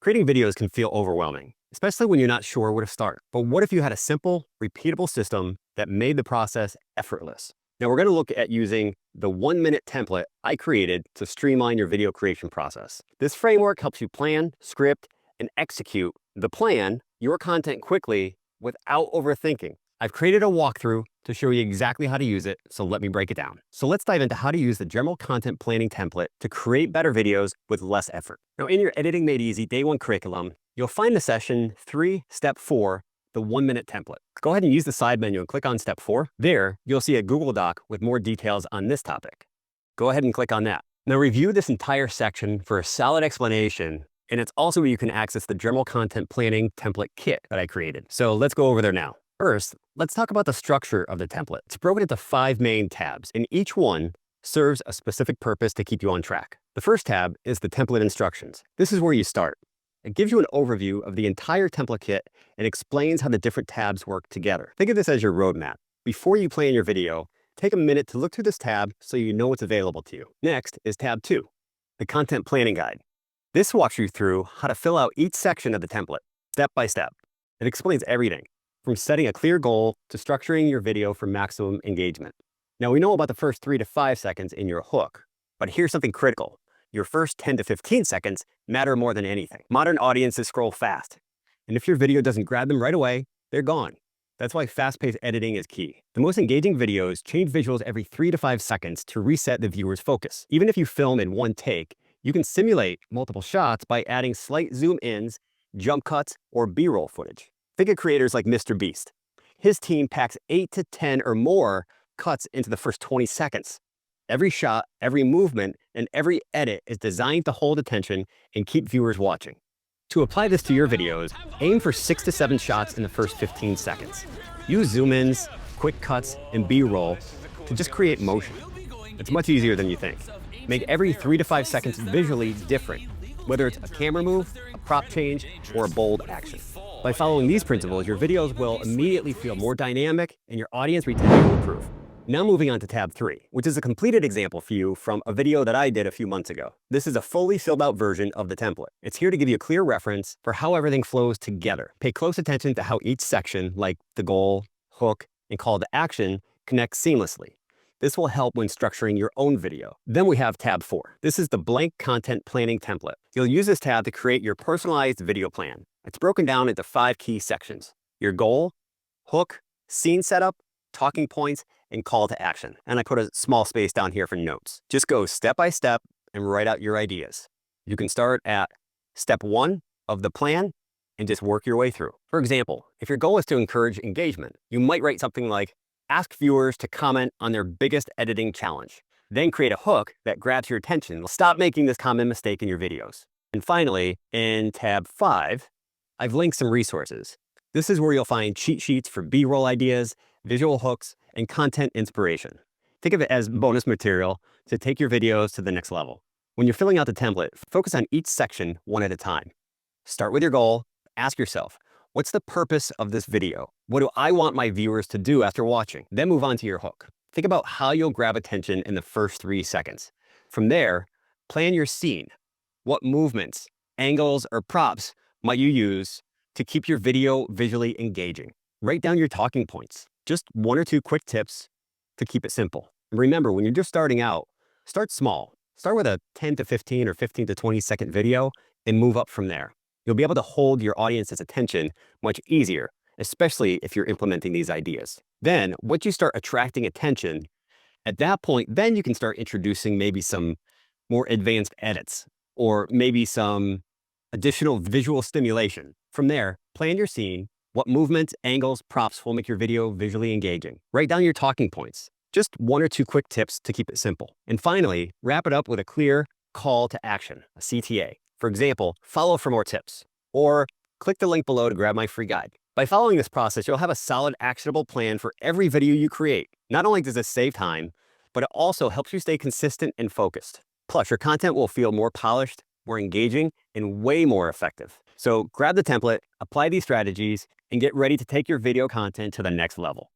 Creating videos can feel overwhelming, especially when you're not sure where to start. But what if you had a simple, repeatable system that made the process effortless? Now we're going to look at using the 1-minute template I created to streamline your video creation process. This framework helps you plan, script, and execute the plan, your content quickly without overthinking. I've created a walkthrough to show you exactly how to use it, so let me break it down. So let's dive into how to use the general content planning template to create better videos with less effort. Now in your Editing Made Easy Day 1 curriculum, you'll find the session 3, Step 4, the 1-minute template. Go ahead and use the side menu and click on Step 4. There, you'll see a Google Doc with more details on this topic. Go ahead and click on that. Now review this entire section for a solid explanation, and it's also where you can access the general content planning template kit that I created. So let's go over there now. First, let's talk about the structure of the template. It's broken into 5 main tabs, and each one serves a specific purpose to keep you on track. The first tab is the template instructions. This is where you start. It gives you an overview of the entire template kit and explains how the different tabs work together. Think of this as your roadmap. Before you plan your video, take a minute to look through this tab so you know what's available to you. Next is tab 2, the content planning guide. This walks you through how to fill out each section of the template, step by step. It explains everything, from setting a clear goal to structuring your video for maximum engagement. Now we know about the first 3 to 5 seconds in your hook, but here's something critical. Your first 10 to 15 seconds matter more than anything. Modern audiences scroll fast, and if your video doesn't grab them right away, they're gone. That's why fast-paced editing is key. The most engaging videos change visuals every 3 to 5 seconds to reset the viewer's focus. Even if you film in one take, you can simulate multiple shots by adding slight zoom-ins, jump cuts, or B-roll footage. Think of creators like Mr. Beast. His team packs 8 to 10 or more cuts into the first 20 seconds. Every shot, every movement, and every edit is designed to hold attention and keep viewers watching. To apply this to your videos, aim for 6 to 7 shots in the first 15 seconds. Use zoom-ins, quick cuts, and B-roll to just create motion. It's much easier than you think. Make every 3 to 5 seconds visually different, whether it's a camera move, a prop change, or a bold action. By following these principles, your videos will immediately feel more dynamic and your audience retention will improve. Now moving on to tab 3, which is a completed example for you from a video that I did a few months ago. This is a fully filled out version of the template. It's here to give you a clear reference for how everything flows together. Pay close attention to how each section, like the goal, hook, and call to action, connects seamlessly. This will help when structuring your own video. Then we have tab 4. This is the blank content planning template. You'll use this tab to create your personalized video plan. It's broken down into 5 key sections: your goal, hook, scene setup, talking points, and call to action. And I put a small space down here for notes. Just go step by step and write out your ideas. You can start at step 1 of the plan and just work your way through. For example, if your goal is to encourage engagement, you might write something like, ask viewers to comment on their biggest editing challenge. Then create a hook that grabs your attention. Stop making this common mistake in your videos. And finally, in tab 5, I've linked some resources. This is where you'll find cheat sheets for B-roll ideas, visual hooks, and content inspiration. Think of it as bonus material to take your videos to the next level. When you're filling out the template, focus on each section one at a time. Start with your goal. Ask yourself, what's the purpose of this video? What do I want my viewers to do after watching? Then move on to your hook. Think about how you'll grab attention in the first 3 seconds. From there, plan your scene. What movements, angles, or props might you use to keep your video visually engaging? Write down your talking points. Just 1 or 2 quick tips to keep it simple. And remember, when you're just starting out, start small. Start with a 10 to 15 or 15 to 20 second video and move up from there. You'll be able to hold your audience's attention much easier, especially if you're implementing these ideas. Then, once you start attracting attention, at that point, then you can start introducing maybe some more advanced edits or maybe some additional visual stimulation. From there, plan your scene. What movements, angles, props will make your video visually engaging? Write down your talking points. Just 1 or 2 quick tips to keep it simple. And finally, wrap it up with a clear call to action, a CTA. For example, follow for more tips, or click the link below to grab my free guide. By following this process, you'll have a solid, actionable plan for every video you create. Not only does this save time, but it also helps you stay consistent and focused. Plus, your content will feel more polished, more engaging, and way more effective. So grab the template, apply these strategies, and get ready to take your video content to the next level.